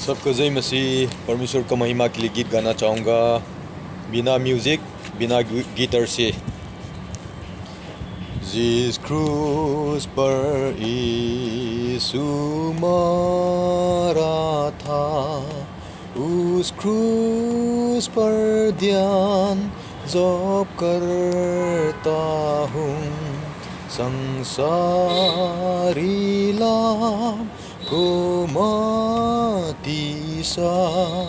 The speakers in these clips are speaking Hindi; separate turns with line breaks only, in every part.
सबको जय मसीह। परमेश्वर का महिमा के लिए गीत गाना चाहूँगा बिना म्यूज़िक, बिना गिटार से। जिस क्रूस पर यीशु मरा था, उस क्रूस पर ध्यान जब करता हूँ, संसारी लाभ को mati sa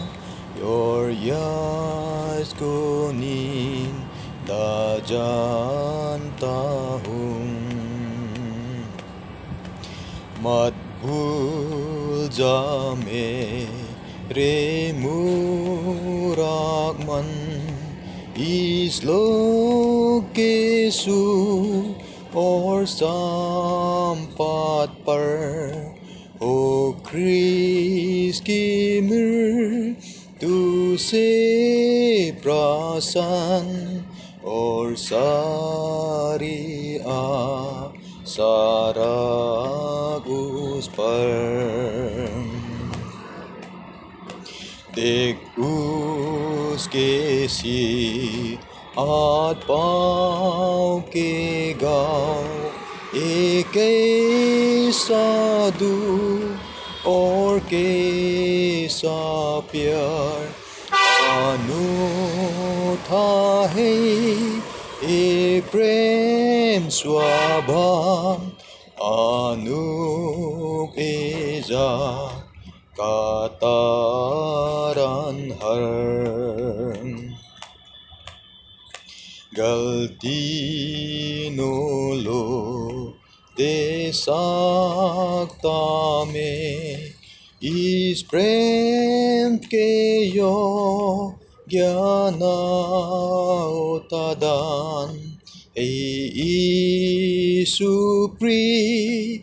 your yas ko ninda janta हूँ। मत भूल जा मेरे मूरख मन, इस लोक के सुख और संपद पर ओ ख्रीस्त की मृत्यु से प्रसन्न और सारी आशा रख उस पर। देख उसके हाथ पाँव के घाव, एक साधु और कैसा प्यार अनूठा है ये प्रेम स्वभाव, अनूप एजा का तारनहार। गलती नो लो दे सकता मैं, इस प्रेम के योग्य दान हे यीशु प्रिय,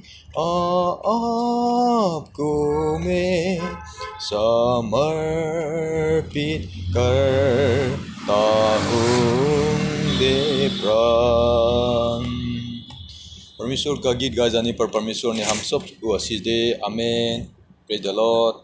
आपको मैं समर्पित करता हूँ दे प्राण। परमेश्वर का गीत गाए जाने पर परमेश्वर ने हम सब को आशीष दे। आमीन। Praise the Lord.